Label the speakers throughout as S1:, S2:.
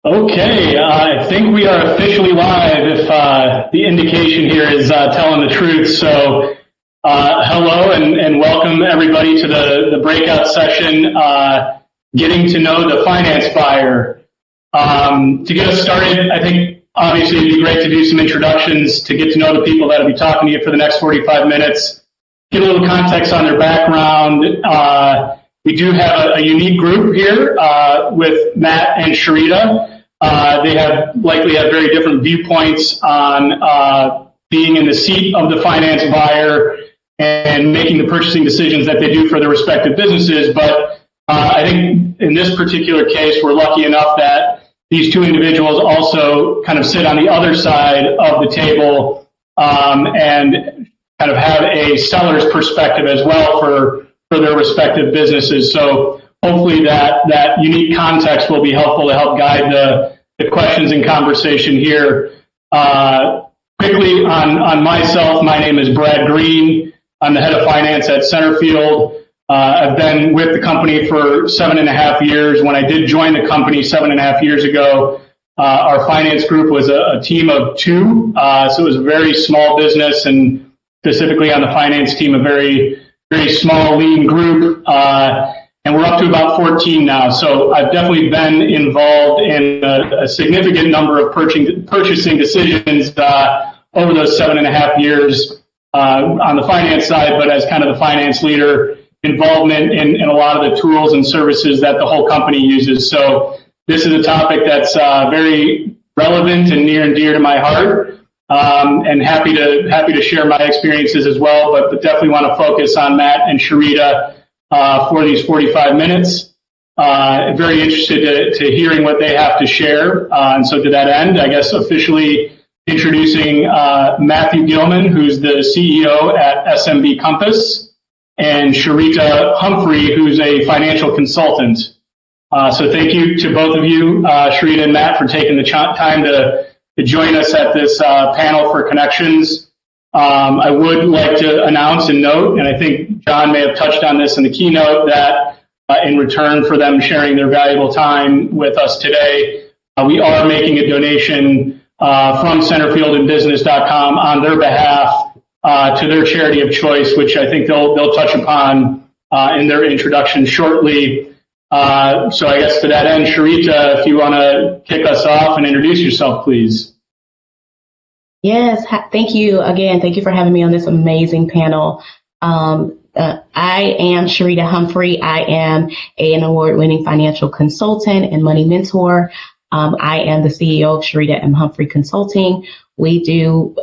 S1: Okay, I think we are officially live if the indication here is telling the truth. So hello and welcome everybody to the breakout session, Getting to Know the Finance Buyer. To get us started, I think obviously it'd be great to do some introductions to get to know the people that will be talking to you for the next 45 minutes, get a little context on their background. We do have a unique group here with Matt and Sharita. They likely have very different viewpoints on being in the seat of the finance buyer and making the purchasing decisions that they do for their respective businesses. But I think in this particular case, we're lucky enough that these two individuals also kind of sit on the other side of the table and kind of have a seller's perspective as well for their respective businesses. So hopefully that unique context will be helpful to help guide the questions and conversation here. Quickly on myself, my name is Brad Green. I'm the head of finance at Centerfield. I've been with the company for 7.5 years. When I did join the company 7.5 years ago, our finance group was a team of two. So it was a very small business, and specifically on the finance team, a very, very small, lean group. And we're up to about 14 now. So I've definitely been involved in a significant number of purchasing decisions over those 7.5 years on the finance side, but as kind of the finance leader, involvement in a lot of the tools and services that the whole company uses. So this is a topic that's very relevant and near and dear to my heart, and happy to share my experiences as well, but definitely want to focus on Matt and Sharita for these 45 minutes. Very interested to hearing what they have to share. And so to that end, I guess officially introducing Matthew Gillman, who's the CEO at SMB Compass, and Sharita Humphrey, who's a financial consultant. So thank you to both of you, Sharita and Matt, for taking the time to join us at this panel for connections. I would like to announce and note, and I think John may have touched on this in the keynote, that in return for them sharing their valuable time with us today, we are making a donation from Centerfield and business.com on their behalf to their charity of choice, which I think they'll touch upon in their introduction shortly. So I guess to that end, Sharita, if you want to kick us off and introduce yourself, please.
S2: Yes, thank you again. Thank you for having me on this amazing panel. I am Sharita Humphrey. I am an award-winning financial consultant and money mentor. I am the CEO of Sharita M. Humphrey Consulting. We do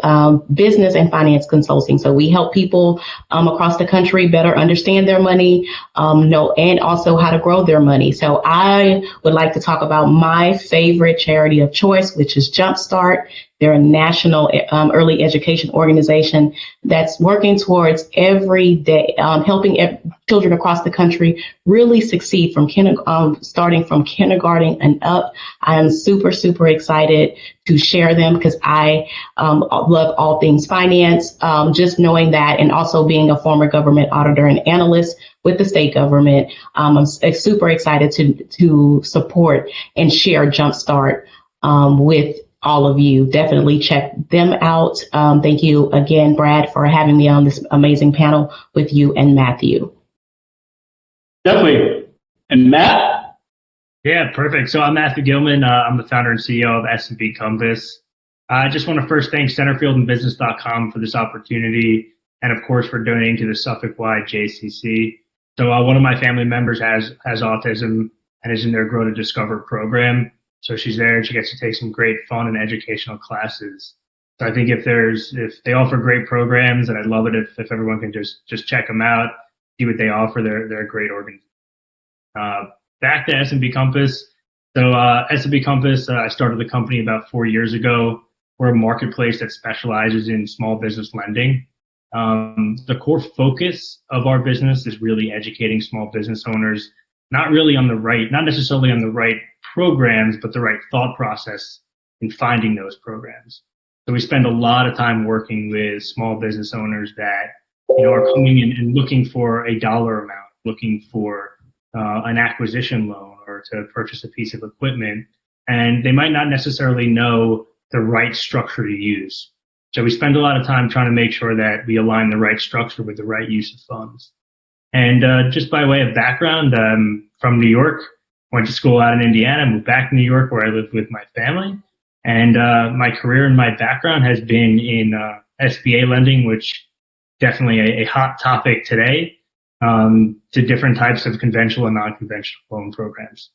S2: business and finance consulting. So we help people across the country better understand their money, know, and also how to grow their money. So I would like to talk about my favorite charity of choice, which is Jumpstart. They're a national early education organization that's working towards every day, helping children across the country really succeed from starting from kindergarten and up. I am super, super excited to share them because I love all things finance. Just knowing that, and also being a former government auditor and analyst with the state government, I'm super excited to support and share Jumpstart with all of you. Definitely check them out. Thank you again, Brad, for having me on this amazing panel with you and Matthew.
S1: Definitely. And Matt?
S3: Yeah, perfect. So I'm Matthew Gillman. I'm the founder and CEO of SMB Compass. I just want to first thank Centerfield and business.com for this opportunity, and of course for donating to the Suffolk-wide JCC. So one of my family members has autism and is in their Grow to Discover program. So she's there and she gets to take some great fun and educational classes. So I think if they offer great programs, and I'd love it if everyone can just check them out, see what they offer. They're a great organization. Back to SMB Compass. So SMB Compass, I started the company about 4 years ago. We're a marketplace that specializes in small business lending. The core focus of our business is really educating small business owners, not necessarily on the right programs, but the right thought process in finding those programs. So we spend a lot of time working with small business owners that are coming in and looking for a dollar amount, looking for an acquisition loan or to purchase a piece of equipment. and they might not necessarily know the right structure to use. So we spend a lot of time trying to make sure that we align the right structure with the right use of funds. And just by way of background, from New York, went to school out in Indiana, moved back to New York where I lived with my family. And my career and my background has been in SBA lending, which definitely a hot topic today, to different types of conventional and non-conventional loan programs.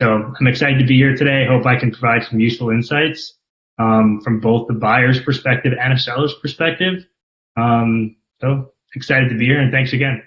S3: So I'm excited to be here today. Hope I can provide some useful insights from both the buyer's perspective and a seller's perspective. So excited to be here, and thanks again.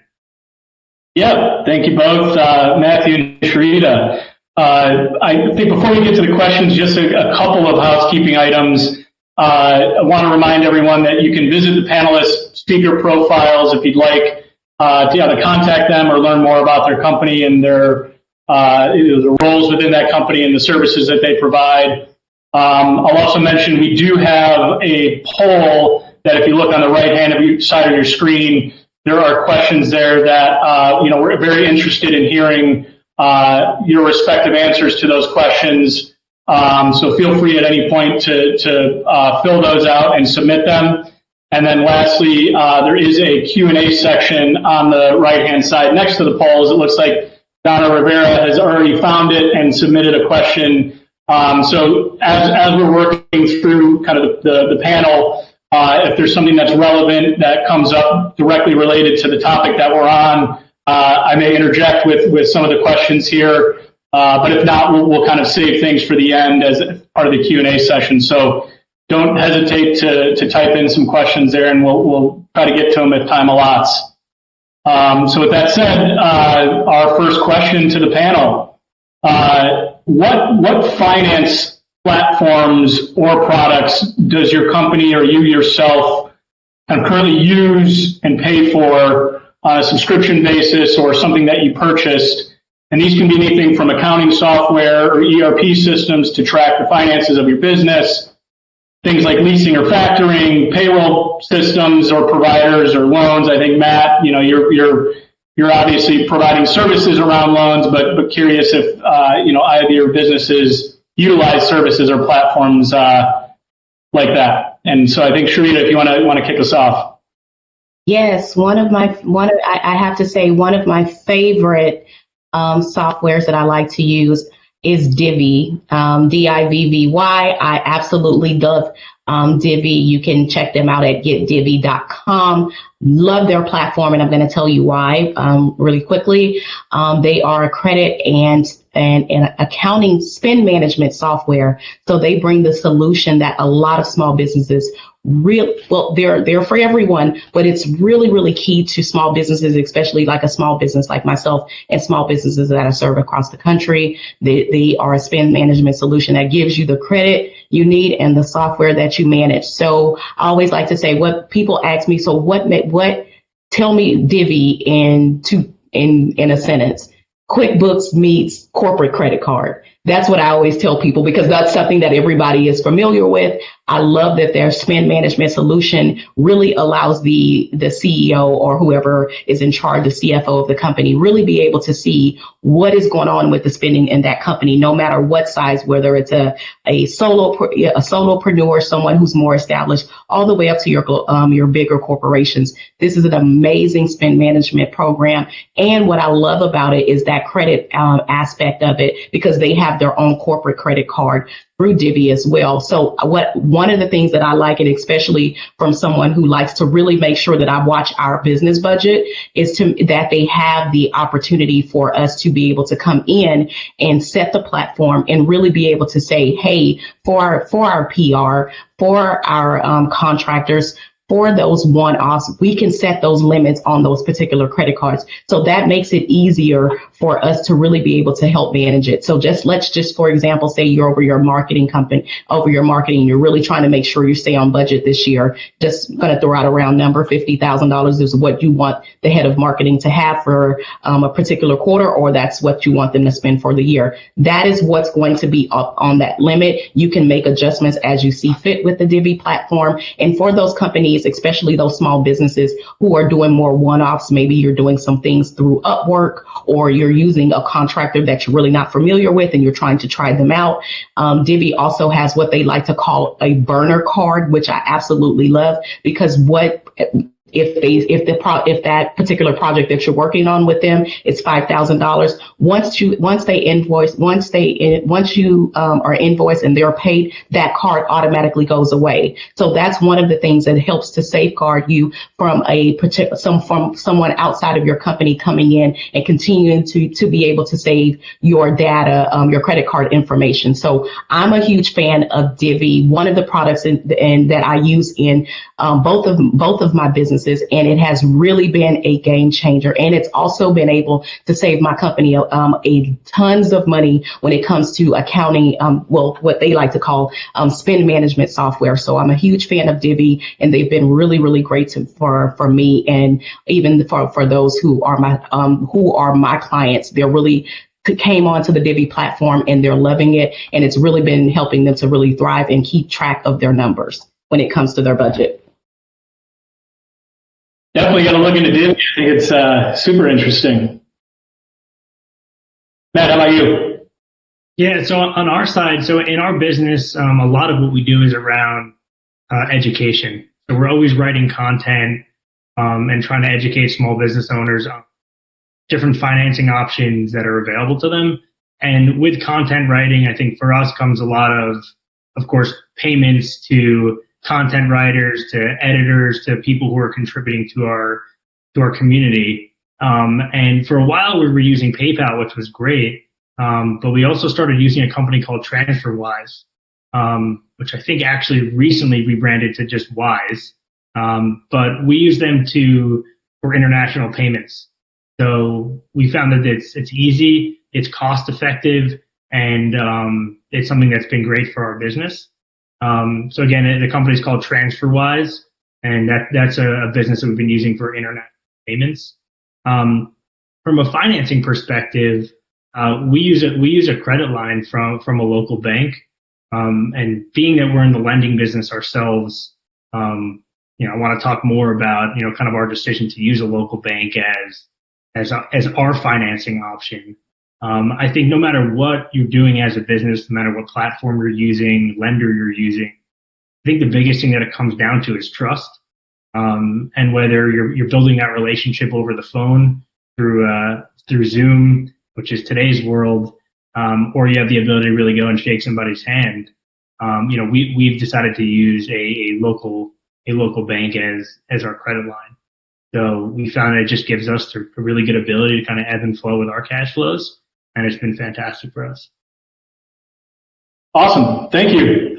S1: Yeah, thank you both, Matthew and Sharita. I think before we get to the questions, just a couple of housekeeping items. I want to remind everyone that you can visit the panelists' speaker profiles if you'd like to either contact them or learn more about their company and their the roles within that company and the services that they provide. I'll also mention we do have a poll that if you look on the right-hand side of your screen, there are questions there that we're very interested in hearing your respective answers to those questions. So feel free at any point to fill those out and submit them. And then lastly, there is a Q&A section on the right-hand side next to the polls. It looks like Donna Rivera has already found it and submitted a question. So as we're working through kind of the panel, if there's something that's relevant that comes up directly related to the topic that we're on, I may interject with some of the questions here, but if not, we'll kind of save things for the end as part of the Q&A session. So don't hesitate to type in some questions there, and we'll try to get to them if time allots. So with that said, our first question to the panel, what finance platforms or products does your company or you yourself currently use and pay for on a subscription basis or something that you purchased? And these can be anything from accounting software or ERP systems to track the finances of your business, things like leasing or factoring, payroll systems or providers or loans. I think, Matt, you're obviously providing services around loans, but curious if either your businesses utilize services or platforms like that. And so I think, Sharita, if you want to kick us off.
S2: Yes, I have to say one of my favorite softwares that I like to use is Divvy, Divvy. I absolutely love Divvy. You can check them out at getdivvy.com. Love their platform, and I'm going to tell you why really quickly. They are a credit and accounting spend management software. So they bring the solution that a lot of small businesses they're for everyone, but it's really, really key to small businesses, especially like a small business like myself and small businesses that I serve across the country. They are a spend management solution that gives you the credit you need and the software that you manage. So I always like to say, what people ask me, so tell me Divvy in a sentence. QuickBooks meets corporate credit card. That's what I always tell people, because that's something that everybody is familiar with. I love that their spend management solution really allows the CEO or whoever is in charge, the CFO of the company, really be able to see what is going on with the spending in that company, no matter what size, whether it's a solopreneur, someone who's more established, all the way up to your bigger corporations. This is an amazing spend management program. And what I love about it is that credit aspect of it, because they have their own corporate credit card through Divvy as well. So one of the things that I like, and especially from someone who likes to really make sure that I watch our business budget, is that they have the opportunity for us to be able to come in and set the platform and really be able to say, hey, for our PR, for our contractors, for those one-offs, we can set those limits on those particular credit cards. So that makes it easier for us to really be able to help manage it. So let's just, for example, say you're over your marketing, you're really trying to make sure you stay on budget this year. Just going to throw out a round number, $50,000 is what you want the head of marketing to have for a particular quarter, or that's what you want them to spend for the year. That is what's going to be up on that limit. You can make adjustments as you see fit with the Divvy platform. And for those companies companies, especially those small businesses who are doing more one-offs. Maybe you're doing some things through Upwork, or you're using a contractor that you're really not familiar with and you're trying to try them out. Divvy also has what they like to call a burner card, which I absolutely love, because if that particular project that you're working on with them is $5,000, once you are invoiced and they're paid, that card automatically goes away. So that's one of the things that helps to safeguard you from someone outside of your company coming in and continuing to be able to save your data, your credit card information. So I'm a huge fan of Divvy, one of the products that I use in both of my businesses, and it has really been a game changer. And it's also been able to save my company a tons of money when it comes to accounting, what they like to call spend management software. So I'm a huge fan of Divvy, and they've been really, really great for me, and even for those who are my clients. They're really came onto the Divvy platform and they're loving it, and it's really been helping them to really thrive and keep track of their numbers when it comes to their budget.
S1: Definitely got to look into Divvy. I think it's super interesting. Matt, how about you?
S3: Yeah, so on our side, so in our business, a lot of what we do is around education. So we're always writing content and trying to educate small business owners on different financing options that are available to them. And with content writing, I think for us comes a lot of course, payments to content writers, to editors, to people who are contributing to our community. And for a while we were using PayPal, which was great. But we also started using a company called TransferWise, which I think actually recently rebranded to just Wise. But we use them for international payments. So we found that it's easy, it's cost effective, and it's something that's been great for our business. So again, the company is called TransferWise, and that's a business that we've been using for international payments. From a financing perspective, we use a credit line from a local bank, and being that we're in the lending business ourselves, I want to talk more about kind of our decision to use a local bank as our financing option. I think no matter what you're doing as a business, no matter what platform you're using, lender you're using, I think the biggest thing that it comes down to is trust. And whether you're building that relationship over the phone through Zoom, which is today's world, or you have the ability to really go and shake somebody's hand. We've decided to use a local bank as our credit line. So we found that it just gives us a really good ability to kind of ebb and flow with our cash flows. And it's been fantastic for us.
S1: Awesome. Thank you.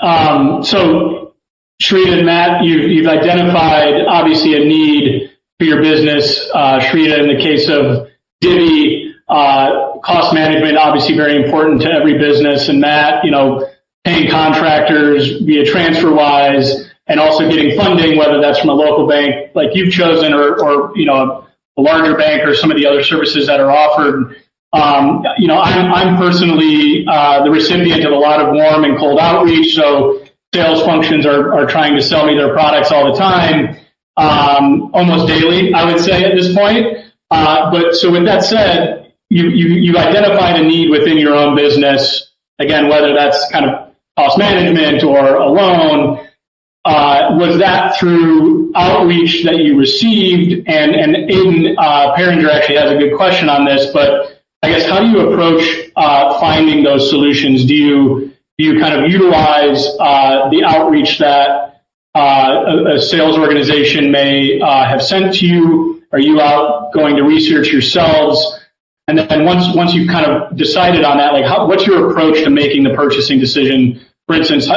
S1: So Sharita and Matt, you've identified obviously a need for your business. Sharita, in the case of Divvy, cost management, obviously very important to every business. And Matt, paying contractors via TransferWise and also getting funding, whether that's from a local bank like you've chosen or a larger bank or some of the other services that are offered. I'm personally the recipient of a lot of warm and cold outreach. So sales functions are trying to sell me their products all the time, almost daily, I would say at this point. But so with that said, you've identified a need within your own business. Again, whether that's kind of cost management or a loan. Was that through outreach that you received? And Aiden Perringer actually has a good question on this, but I guess how do you approach finding those solutions? Do you kind of utilize the outreach that a sales organization may have sent to you? Are you out going to research yourselves? And then once you've kind of decided on that, what's your approach to making the purchasing decision? For instance,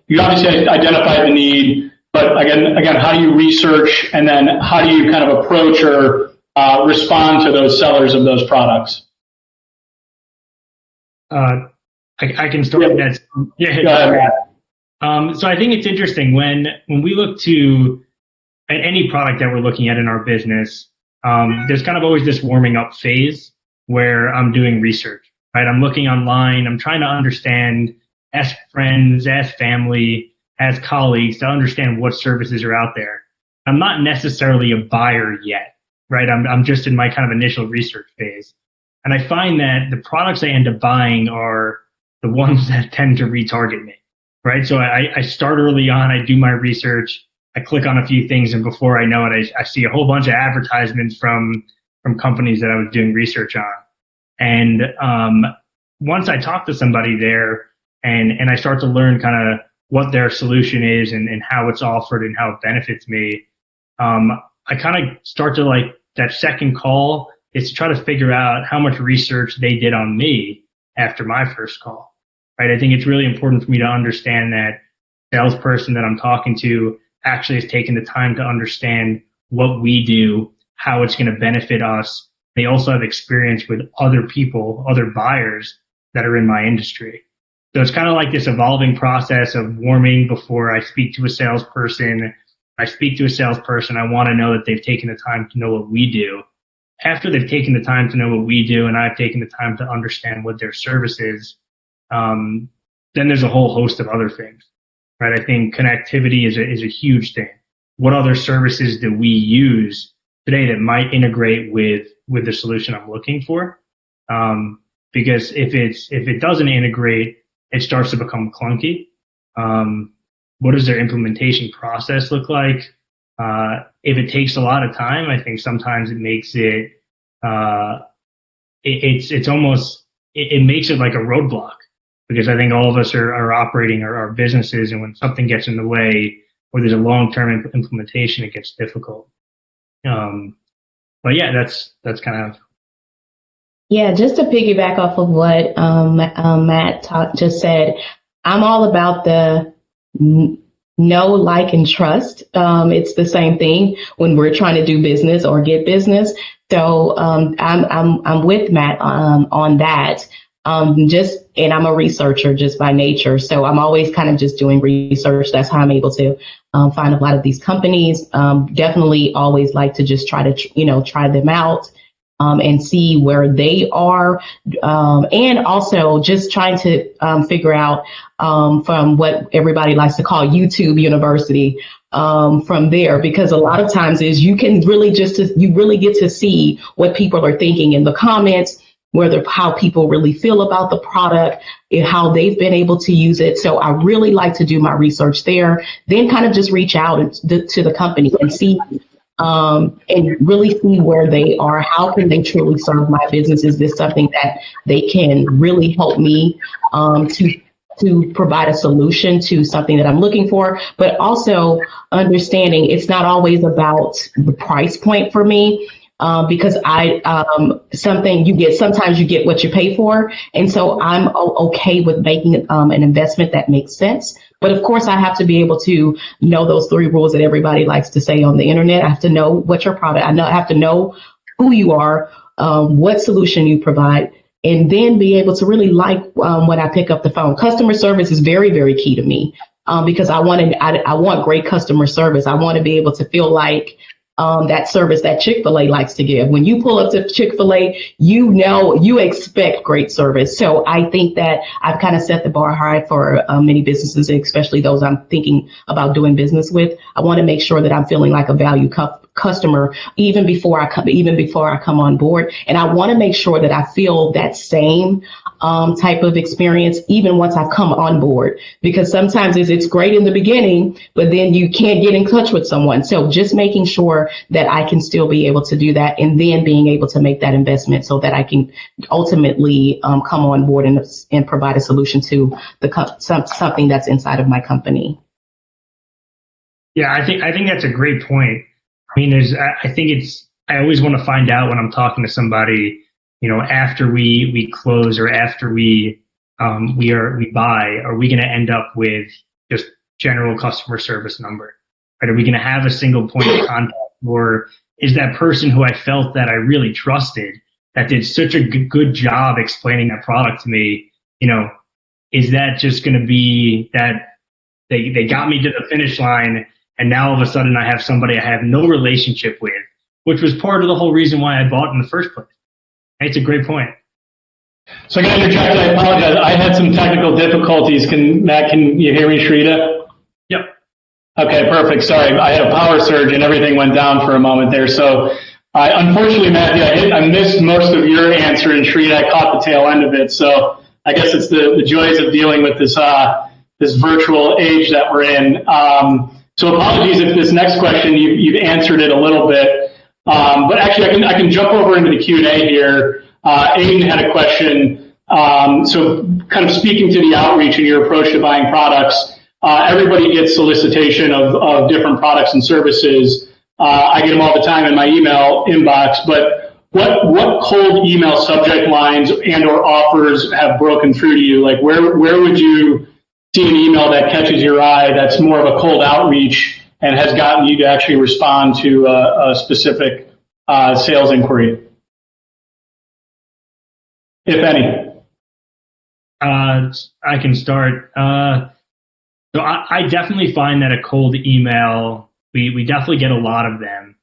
S1: you obviously identified the need, but again, how do you research, and then how do you kind of approach or respond to those sellers of those products?
S3: I can start with that. Yeah.
S1: Go ahead.
S3: So I think it's interesting when we look at any product that we're looking at in our business, there's kind of always this warming up phase where I'm doing research, right? I'm looking online, I'm trying to understand, ask friends, ask family, ask colleagues to understand what services are out there. I'm not necessarily a buyer yet, right? I'm just in my kind of initial research phase. And I find that the products I end up buying are the ones that tend to retarget me, right? So I start early on, I do my research, I click on a few things, and before I know it, I see a whole bunch of advertisements from companies that I was doing research on. And once I talk to somebody there and I start to learn kind of what their solution is and how it's offered and how it benefits me, I kind of start to like that second call is to try to figure out how much research they did on me after my first call, right? I think it's really important for me to understand that salesperson that I'm talking to actually has taken the time to understand what we do, how it's going to benefit us. They also have experience with other people, other buyers that are in my industry. So it's kind of like this evolving process of warming before I speak to a salesperson. I speak to a salesperson, I want to know that they've taken the time to know what we do. After they've taken the time to know what we do and I've taken the time to understand what their service is, then there's a whole host of other things, right? I think connectivity is a huge thing. What other services do we use today that might integrate with the solution I'm looking for? Because if it doesn't integrate, it starts to become clunky. What does their implementation process look like? If it takes a lot of time, I think sometimes it makes it, it's almost, it makes it like a roadblock, because I think all of us are operating our businesses, and when something gets in the way or there's a long-term implementation, it gets difficult. But yeah, that's kind of.
S2: Yeah, just to piggyback off of what Matt just said, I'm all about the know, like, and trust. It's the same thing when we're trying to do business or get business. So I'm with Matt on that. And I'm a researcher just by nature. So I'm always kind of just doing research. That's how I'm able to find a lot of these companies. Definitely always like to just try to, try them out. And see where they are, and also just trying to figure out from what everybody likes to call YouTube University from there, because a lot of times is you can really you really get to see what people are thinking in the comments, how people really feel about the product, and how they've been able to use it. So I really like to do my research there, then kind of just reach out to the company and see. And really see where they are. How can they truly serve my business? Is this something that they can really help me to provide a solution to something that I'm looking for? But also understanding it's not always about the price point for me. Because sometimes you get what you pay for. And so I'm okay with making an investment that makes sense. But of course, I have to be able to know those 3 rules that everybody likes to say on the internet. I have to know what your product, I have to know who you are, what solution you provide, and then be able to really like when I pick up the phone. Customer service is very, very key to me because I want great customer service. I want to be able to feel like that service that Chick-fil-A likes to give. When you pull up to Chick-fil-A, you expect great service. So I think that I've kind of set the bar high for many businesses, especially those I'm thinking about doing business with. I want to make sure that I'm feeling like a value customer even before I come on board. And I want to make sure that I feel that same type of experience even once I come on board, because sometimes it's great in the beginning, but then you can't get in touch with someone. So just making sure that I can still be able to do that, and then being able to make that investment so that I can ultimately come on board and provide a solution to something that's inside of my company.
S3: Yeah, I think that's a great point. I mean, I always want to find out when I'm talking to somebody, after we close or after we buy, are we going to end up with just general customer service number? Right? Are we going to have a single point of contact, or is that person who I felt that I really trusted, that did such a good job explaining that product to me, is that just going to be that they got me to the finish line, and now all of a sudden I have somebody I have no relationship with, which was part of the whole reason why I bought in the first place. It's a great point.
S1: So I'm going to interject. I apologize. I had some technical difficulties. Matt, can you hear me, Sharita?
S3: Yep.
S1: Okay, perfect. Sorry, I had a power surge and everything went down for a moment there. So unfortunately, Matthew, I missed most of your answer, and Sharita, I caught the tail end of it. So I guess it's the joys of dealing with this this virtual age that we're in. So apologies if this next question you've answered it a little bit, but actually I can jump over into the Q&A here. Aiden had a question. So kind of speaking to the outreach and your approach to buying products. Everybody gets solicitation of different products and services. I get them all the time in my email inbox, but what cold email subject lines and or offers have broken through to you? Like where would you see an email that catches your eye that's more of a cold outreach and has gotten you to actually respond to a specific sales inquiry, if any?
S3: I can start. So I definitely find that a cold email, we definitely get a lot of them,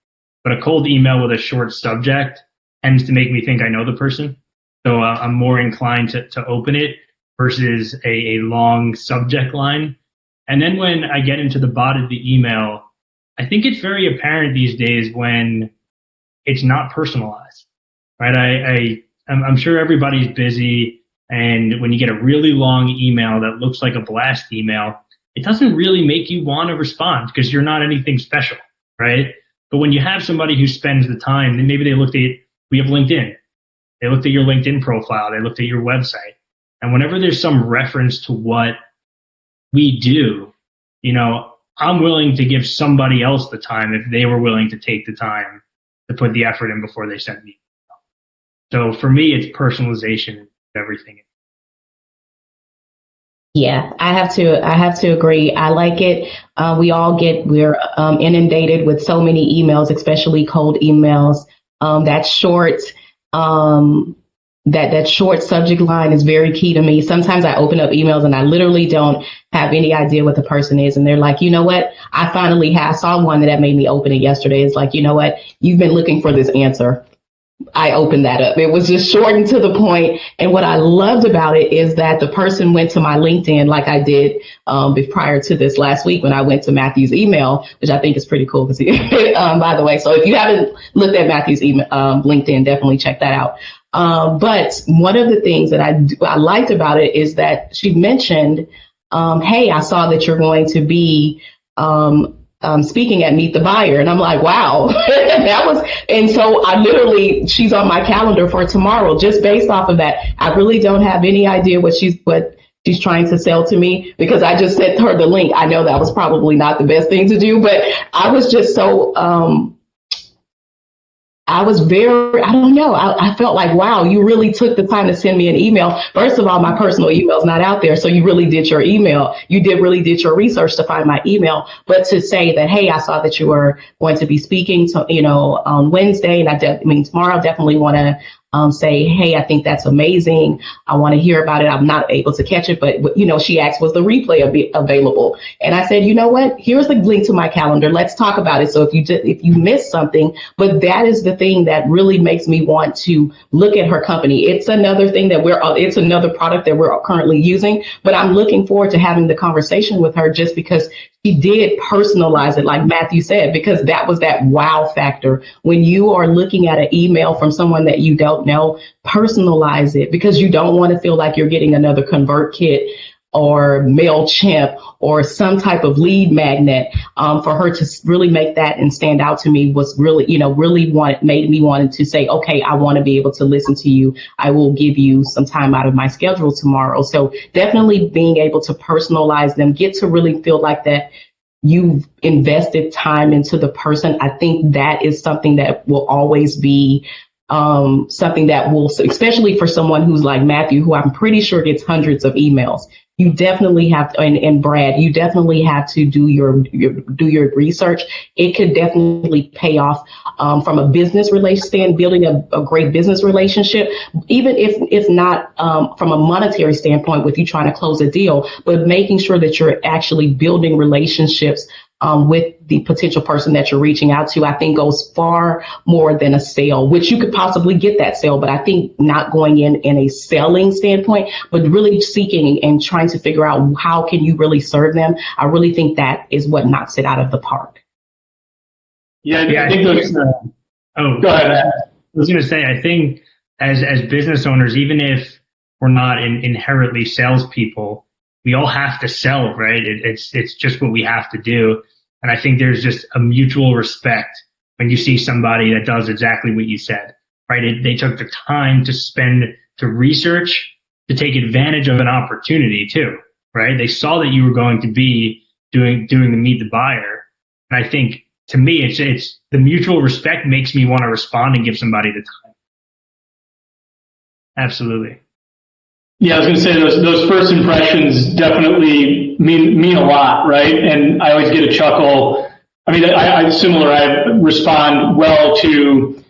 S3: but a cold email with a short subject tends to make me think I know the person. So I'm more inclined to open it versus a long subject line. And then when I get into the body of the email, I think it's very apparent these days when it's not personalized, right? I'm sure everybody's busy, and when you get a really long email that looks like a blast email, it doesn't really make you want to respond because you're not anything special, right? But when you have somebody who spends the time, then maybe we have LinkedIn. They looked at your LinkedIn profile. They looked at your website. And whenever there's some reference to what we do, I'm willing to give somebody else the time if they were willing to take the time to put the effort in before they sent me. So for me, it's personalization of everything.
S2: Yeah, I have to agree. I like it. We're inundated with so many emails, especially cold emails. That short subject line is very key to me. Sometimes I open up emails and I literally don't have any idea what the person is. And they're like, you know what? I saw one that made me open it yesterday. It's like, you know what? You've been looking for this answer. I opened that up. It was just short and to the point. And what I loved about it is that the person went to my LinkedIn like I did prior to this last week when I went to Matthew's email, which I think is pretty cool to see, by the way. So if you haven't looked at Matthew's email, LinkedIn, definitely check that out. But one of the things that I liked about it is that she mentioned, hey, I saw that you're going to be speaking at Meet the Buyer. And I'm like, wow, and so she's on my calendar for tomorrow, just based off of that. I really don't have any idea what she's trying to sell to me because I just sent her the link. I know that was probably not the best thing to do, but I was just so, I felt like, wow, you really took the time to send me an email. First of all, my personal email is not out there. So you really did your email. You really did your research to find my email. But to say that, hey, I saw that you were going to be speaking on Wednesday, and tomorrow, I definitely want to say, hey, I think that's amazing. I want to hear about it. I'm not able to catch it, but she asked, was the replay available? And I said, you know what? Here's the link to my calendar. Let's talk about it. So if you missed something, but that is the thing that really makes me want to look at her company. It's another thing it's another product that we're currently using, but I'm looking forward to having the conversation with her just because she did personalize it, like Matthew said, because that was that wow factor. When you are looking at an email from someone that you don't know, personalize it because you don't want to feel like you're getting another ConvertKit or MailChimp or some type of lead magnet. For her to really make that and stand out to me was really, made me want to say, okay, I want to be able to listen to you. I will give you some time out of my schedule tomorrow. So definitely being able to personalize them, get to really feel like that you've invested time into the person. I think that is something that will always be something that will, especially for someone who's like Matthew, who I'm pretty sure gets hundreds of emails. You definitely have to, and Brad, you definitely have to do your research. It could definitely pay off from a business relationship, building a great business relationship, even if not from a monetary standpoint with you trying to close a deal, but making sure that you're actually building relationships with the potential person that you're reaching out to, I think goes far more than a sale, which you could possibly get that sale. But I think not going in a selling standpoint, but really seeking and trying to figure out how can you really serve them. I really think that is what knocks it out of the park.
S1: Yeah, I think those. Go ahead.
S3: I was going to say, I think as business owners, even if we're not inherently salespeople, we all have to sell, right? It's just what we have to do. And I think there's just a mutual respect when you see somebody that does exactly what you said, right? They took the time to spend to research, to take advantage of an opportunity too, right? They saw that you were going to be doing the meet the buyer. And I think to me, it's the mutual respect makes me want to respond and give somebody the time. Absolutely.
S1: Yeah, I was going to say those first impressions definitely mean a lot, right? And I always get a chuckle. I mean, I'm similar. I respond well to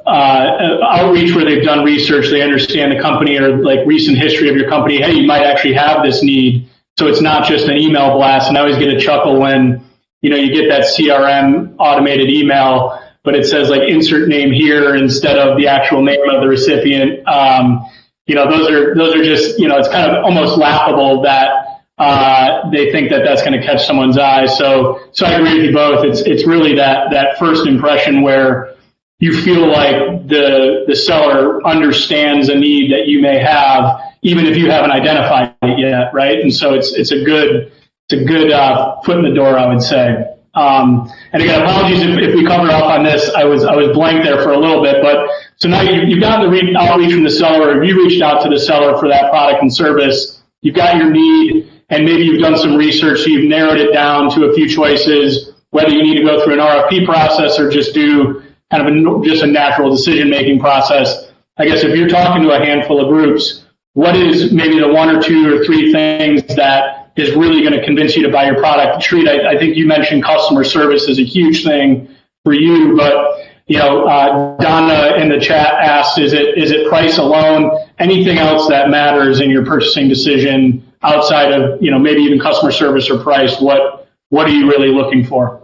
S1: outreach where they've done research, they understand the company or like recent history of your company. Hey, you might actually have this need, so it's not just an email blast. And I always get a chuckle when you get that CRM automated email, but it says like insert name here instead of the actual name of the recipient. Those are just, it's kind of almost laughable that they think that that's going to catch someone's eye. So I agree with you both. It's really that first impression where you feel like the seller understands a need that you may have, even if you haven't identified it yet, right? And so it's a good foot in the door, I would say. And again, apologies if we covered off on this. I was blank there for a little bit, but so now you've gotten the outreach from the seller, or you reached out to the seller for that product and service. You've got your need, and maybe you've done some research, so you've narrowed it down to a few choices, whether you need to go through an RFP process or just do kind of just a natural decision-making process. I guess if you're talking to a handful of groups, what is maybe the one or two or three things that is really going to convince you to buy your product? Sharita, I think you mentioned customer service is a huge thing for you, but Donna in the chat asked, is it price alone? Anything else that matters in your purchasing decision outside of, maybe even customer service or price? What are you really looking for?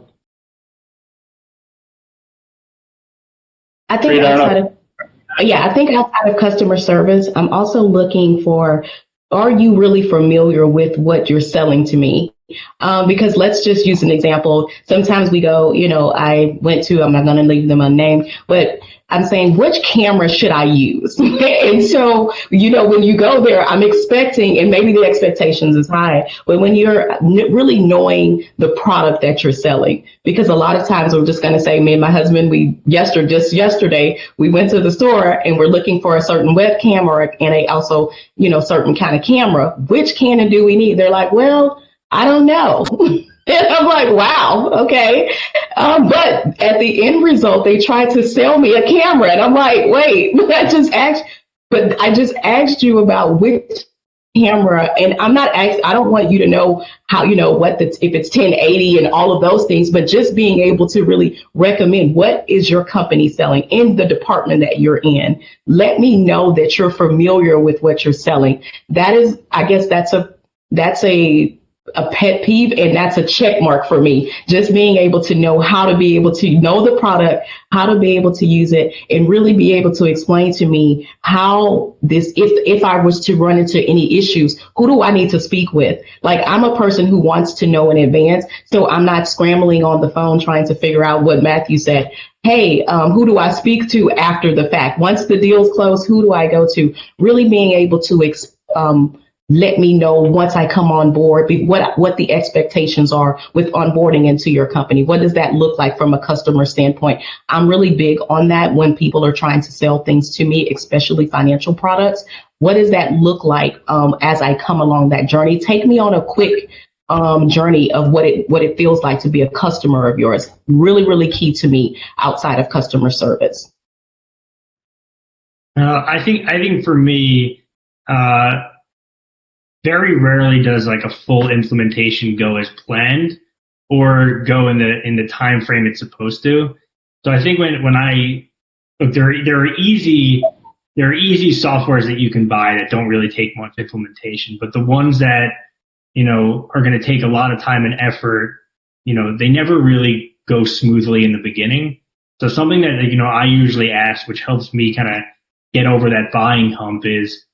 S2: I think outside of customer service, I'm also looking for, are you really familiar with what you're selling to me? Because let's just use an example. Sometimes we go, I'm not going to leave them unnamed, but I'm saying, which camera should I use? And so, when you go there, I'm expecting, and maybe the expectations is high, but when you're really knowing the product that you're selling, because a lot of times we're just going to say, me and my husband, just yesterday, we went to the store and we're looking for a certain webcam and also, certain kind of camera. Which Canon do we need? They're like, well, I don't know. And I'm like, wow, okay. But at the end result, they tried to sell me a camera. And I'm like, wait, I just asked you about which camera. And I don't want you to know how, if it's 1080 and all of those things, but just being able to really recommend what is your company selling in the department that you're in. Let me know that you're familiar with what you're selling. That is, I guess that's a pet peeve, and that's a check mark for me. Just being able to know how to be able to know the product, how to be able to use it, and really be able to explain to me how this, if I was to run into any issues, who do I need to speak with? Like, I'm a person who wants to know in advance, so I'm not scrambling on the phone trying to figure out what Matthew said. Hey, who do I speak to after the fact? Once the deal's closed, who do I go to? Really being able to let me know once I come on board what the expectations are with onboarding into your company. What does that look like from a customer standpoint? I'm really big on that when people are trying to sell things to me, especially financial products. What does that look like as I come along that journey? Take me on a quick journey of what it feels like to be a customer of yours. Really, really key to me outside of customer service.
S3: I think for me, very rarely does like a full implementation go as planned or go in the time frame it's supposed to. So I think when there are easy softwares that you can buy that don't really take much implementation, but the ones that are going to take a lot of time and effort, they never really go smoothly in the beginning. So something that, I usually ask, which helps me kind of get over that buying hump, is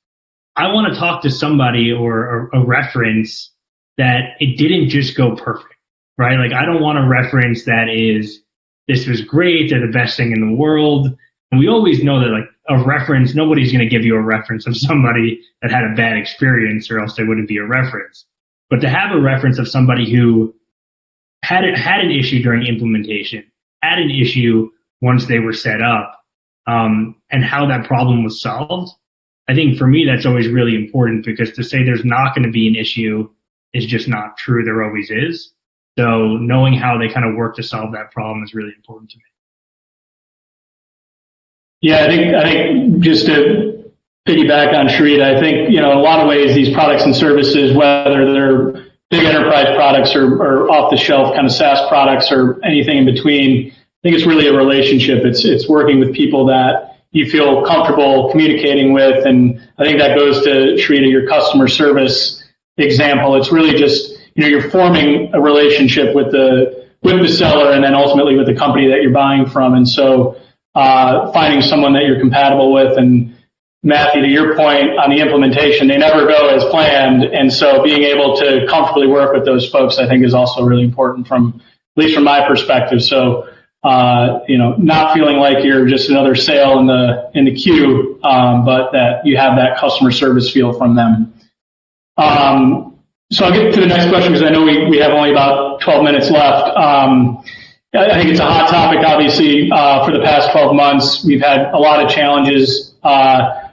S3: I want to talk to somebody or a reference that it didn't just go perfect, right? Like, I don't want a reference that is, this was great, they're the best thing in the world. And we always know that, like, a reference, nobody's going to give you a reference of somebody that had a bad experience, or else they wouldn't be a reference. But to have a reference of somebody who had an issue during implementation, had an issue once they were set up, and how that problem was solved, I think for me that's always really important, because to say there's not going to be an issue is just not true. There always is. So knowing how they kind of work to solve that problem is really important to me.
S1: Yeah, I think just to piggyback on Sharita, I think, in a lot of ways, these products and services, whether they're big enterprise products or off the shelf kind of SaaS products or anything in between, I think it's really a relationship. It's working with people that you feel comfortable communicating with. And I think that goes to, Sharita, your customer service example. It's really just, you're forming a relationship with the seller and then ultimately with the company that you're buying from. And so finding someone that you're compatible with. And Matthew, to your point on the implementation, they never go as planned. And so being able to comfortably work with those folks, I think, is also really important at least from my perspective. So, not feeling like you're just another sale in the queue, but that you have that customer service feel from them. So I'll get to the next question, because I know we have only about 12 minutes left. I think it's a hot topic, obviously, for the past 12 months. We've had a lot of challenges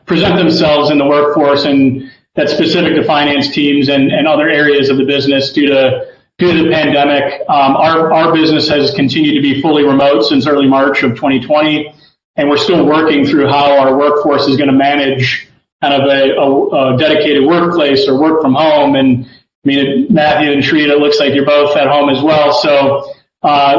S1: present themselves in the workforce, and that's specific to finance teams and other areas of the business due to the pandemic. Our business has continued to be fully remote since early March of 2020, and we're still working through how our workforce is going to manage kind of a dedicated workplace or work from home. And I mean, Matthew and Sharita, it looks like you're both at home as well. So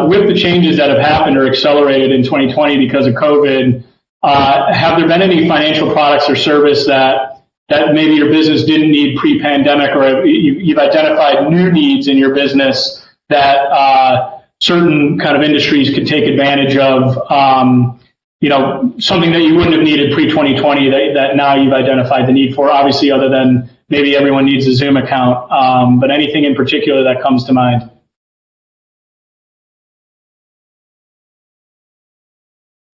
S1: with the changes that have happened or accelerated in 2020 because of COVID, have there been any financial products or service that maybe your business didn't need pre-pandemic, or you've identified new needs in your business that certain kind of industries could take advantage of, something that you wouldn't have needed pre-2020 that now you've identified the need for, obviously, other than maybe everyone needs a Zoom account, but anything in particular that comes to mind?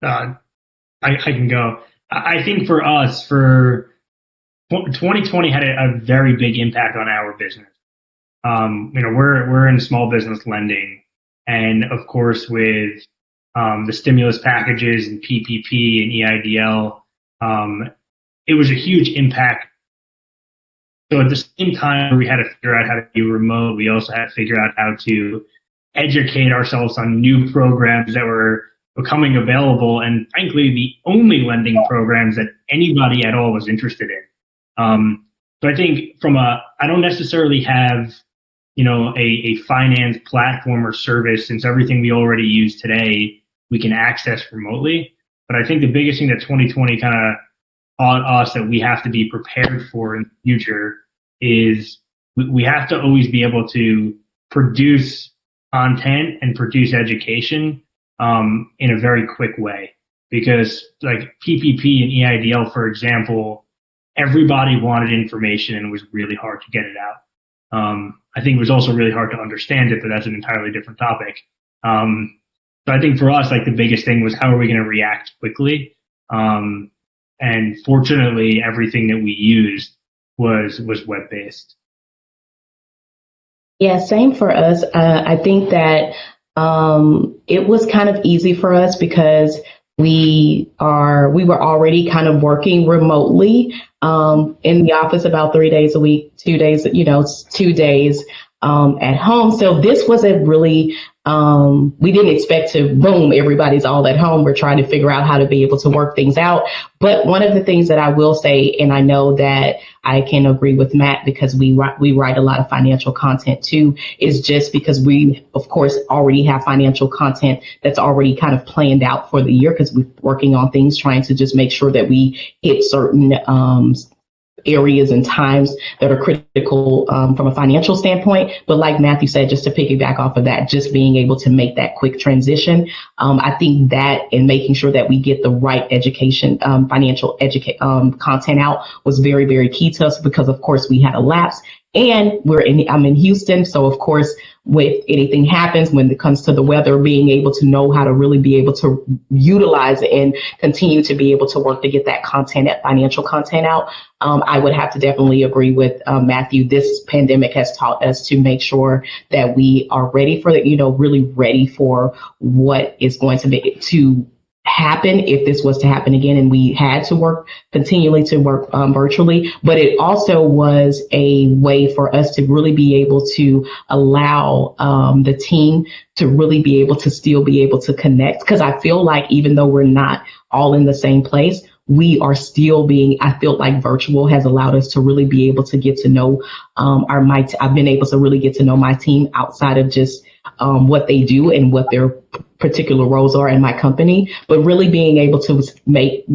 S3: I can go. I think for us, 2020 had a very big impact on our business. We're in small business lending, and of course with the stimulus packages and PPP and EIDL, it was a huge impact. So at the same time we had to figure out how to be remote, we also had to figure out how to educate ourselves on new programs that were becoming available, and frankly, the only lending programs that anybody at all was interested in. So I think I don't necessarily have, a finance platform or service, since everything we already use today, we can access remotely. But I think the biggest thing that 2020 kind of taught us that we have to be prepared for in the future is we have to always be able to produce content and produce education in a very quick way, because like PPP and EIDL, for example, everybody wanted information and it was really hard to get it out. I think it was also really hard to understand it, but that's an entirely different topic. So I think for us, like the biggest thing was how are we going to react quickly? And fortunately, everything that we used was web-based.
S2: Yeah, same for us. I think that it was kind of easy for us because we were already kind of working remotely in the office about 3 days a week, 2 days, 2 days at home. So this wasn't really, we didn't expect to, boom, everybody's all at home. We're trying to figure out how to be able to work things out. But one of the things that I will say, and I know that I can agree with Matt because we write a lot of financial content too, is just because we, of course, already have financial content that's already kind of planned out for the year because we're working on things, trying to just make sure that we hit certain areas and times that are critical from a financial standpoint. But like Matthew said, just to piggyback off of that, just being able to make that quick transition. I think that and making sure that we get the right education, financial content out was very, very key to us because, of course, we had a lapse. And I'm in Houston. So, of course, if anything happens when it comes to the weather, being able to know how to really be able to utilize and continue to be able to work to get that financial content out. I would have to definitely agree with Matthew. This pandemic has taught us to make sure that we are ready for really ready for what is going to happen if this was to happen again and we had to continually work virtually. But it also was a way for us to really be able to allow the team to really be able to still be able to connect. Because I feel like even though we're not all in the same place, we are still I feel like virtual has allowed us to really be able to get to know I've been able to really get to know my team outside of just what they do and what their particular roles are in my company, but really being able to like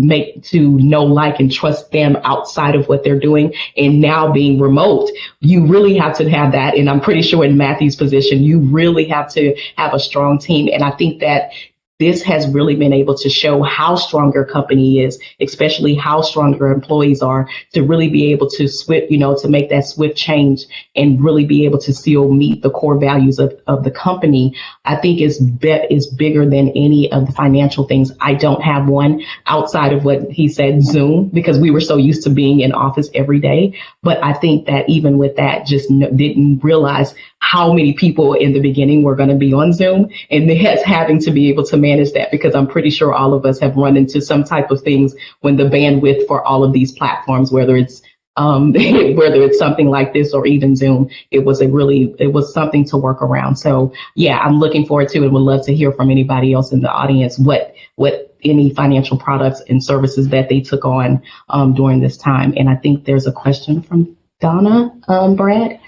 S2: and trust them outside of what they're doing. And now being remote, you really have to have that. And I'm pretty sure in Matthew's position, you really have to have a strong team. And I think that this has really been able to show how strong your company is, especially how strong your employees are, to really be able to to make that swift change and really be able to still meet the core values of the company. I think is bigger than any of the financial things. I don't have one outside of what he said, Zoom, because we were so used to being in office every day. But I think that even with that, just didn't realize how many people in the beginning were going to be on Zoom, and having to be able to manage that, because I'm pretty sure all of us have run into some type of things when the bandwidth for all of these platforms, whether it's something like this or even Zoom, it was something to work around. So yeah, I'm looking forward to and would love to hear from anybody else in the audience what any financial products and services that they took on during this time. And I think there's a question from Donna, Brad.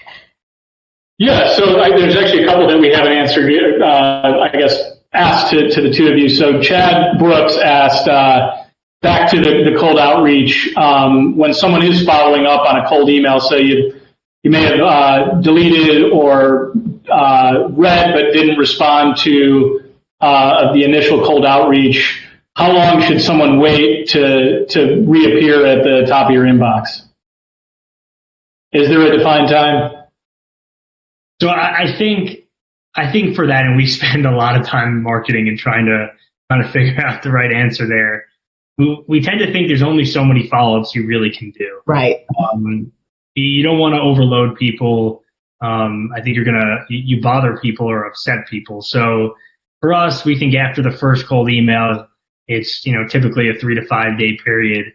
S1: Yeah, so there's actually a couple that we haven't answered, I guess, asked to the two of you. So Chad Brooks asked, back to the cold outreach, when someone is following up on a cold email, so you may have deleted or read but didn't respond to the initial cold outreach, how long should someone wait to reappear at the top of your inbox? Is there a defined time?
S3: So I think for that, and we spend a lot of time marketing and trying to figure out the right answer there. We tend to think there's only so many follow-ups you really can do.
S2: Right.
S3: You don't want to overload people. I think you bother people or upset people. So for us, we think after the first cold email, it's typically a 3 to 5 day period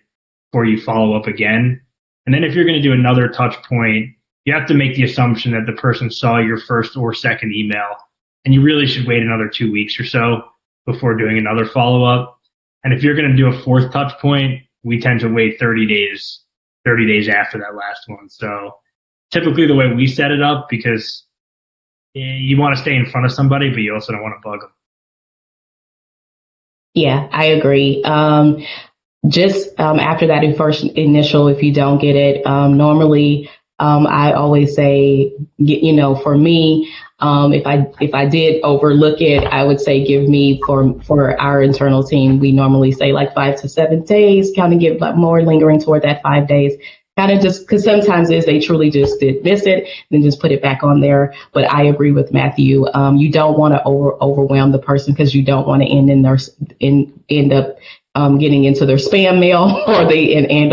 S3: before you follow up again. And then if you're going to do another touch point, you have to make the assumption that the person saw your first or second email, and you really should wait another 2 weeks or so before doing another follow-up. And if you're going to do a fourth touch point, we tend to wait 30 days after that last one. So typically the way we set it up, because you want to stay in front of somebody, but you also don't want to bug them.
S2: Yeah, I agree. Just after that first initial, if you don't get it, normally I always say, for me, if I did overlook it, I would say give me for our internal team, we normally say like 5 to 7 days, kind of give more lingering toward that 5 days. Kind of just because sometimes they truly just did miss it, then just put it back on there. But I agree with Matthew. You don't want to overwhelm the person, because you don't want to end up getting into their spam mail, or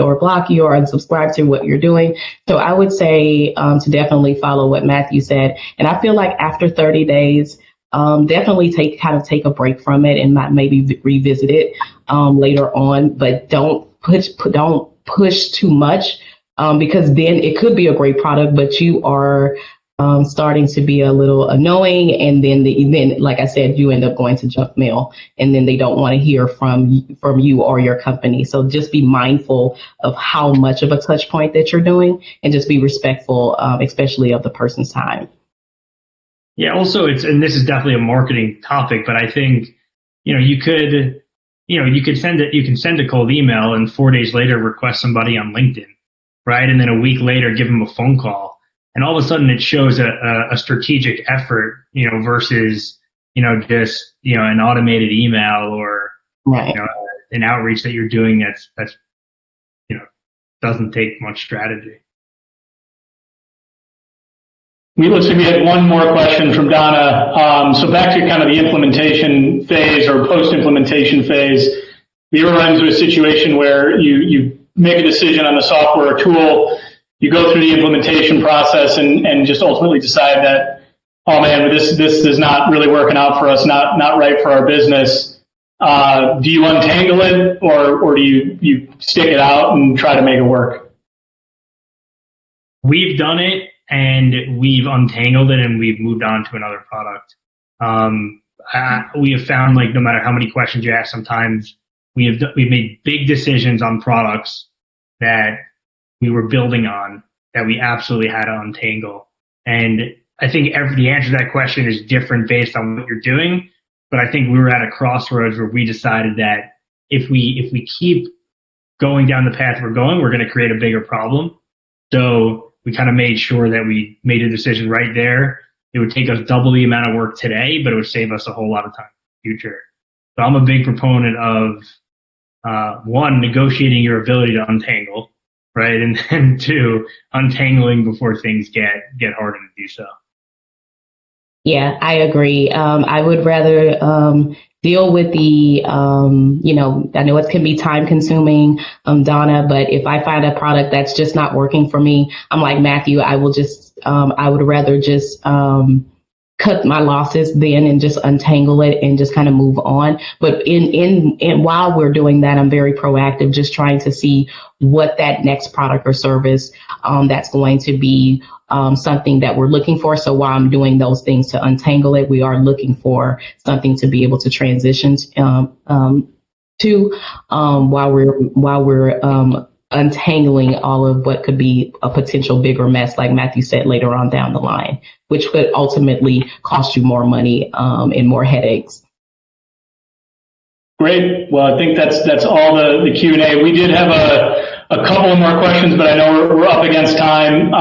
S2: or block you or unsubscribe to what you're doing. So I would say to definitely follow what Matthew said. And I feel like after 30 days, definitely take a break from it and not maybe revisit it later on. But don't push too much, because then it could be a great product, but you are starting to be a little annoying, and then like I said, you end up going to junk mail, and then they don't want to hear from you or your company. So just be mindful of how much of a touch point that you're doing, and just be respectful, especially of the person's time.
S3: Yeah. Also, and this is definitely a marketing topic, but I think you can send a cold email and 4 days later request somebody on LinkedIn, right? And then a week later, give them a phone call. And all of a sudden it shows a strategic effort, versus, just, an automated email or,
S2: Right.
S3: An outreach that you're doing that's, doesn't take much strategy.
S1: Looks like we had one more question from Donna. So back to kind of the implementation phase or post-implementation phase, we ever run into a situation where you make a decision on the software or tool, you go through the implementation process and just ultimately decide that, oh man, this is not really working out for us, not right for our business. Do you untangle it or do you stick it out and try to make it work?
S3: We've done it and we've untangled it and we've moved on to another product. We have found, like, no matter how many questions you ask, sometimes we've made big decisions on products that we were building on that we absolutely had to untangle. And I think the answer to that question is different based on what you're doing. But I think we were at a crossroads where we decided that if we keep going down the path we're going, we're going to create a bigger problem. So we kind of made sure that we made a decision right there. It would take us double the amount of work today, but it would save us a whole lot of time in the future. So I'm a big proponent of, one, negotiating your ability to untangle, right? And then two, untangling before things get harder to do so.
S2: Yeah, I agree. I would rather deal with the, I know it can be time consuming, Donna, but if I find a product that's just not working for me, I'm like Matthew, I would rather just cut my losses then and just untangle it and just kind of move on. But in while we're doing that, I'm very proactive, just trying to see what that next product or service that's going to be something that we're looking for. So while I'm doing those things to untangle it, we are looking for something to be able to transition to while we're untangling all of what could be a potential bigger mess, like Matthew said, later on down the line, which could ultimately cost you more money and more headaches.
S1: Great. Well, I think that's all the Q&A. We did have a couple of more questions, but I know we're up against time.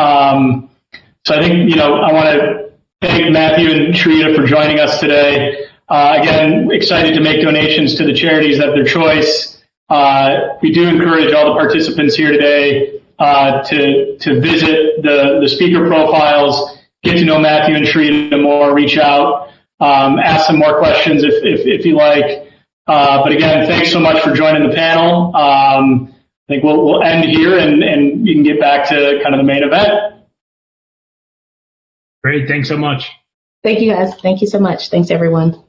S1: So I think, I want to thank Matthew and Sharita for joining us today. Again, excited to make donations to the charities of their choice. We do encourage all the participants here today to visit the speaker profiles, get to know Matthew and Sharita more, reach out, ask some more questions if you like. But again, thanks so much for joining the panel. I think we'll end here and you can get back to kind of the main event.
S3: Great. Thanks so much.
S2: Thank you, guys. Thank you so much. Thanks, everyone.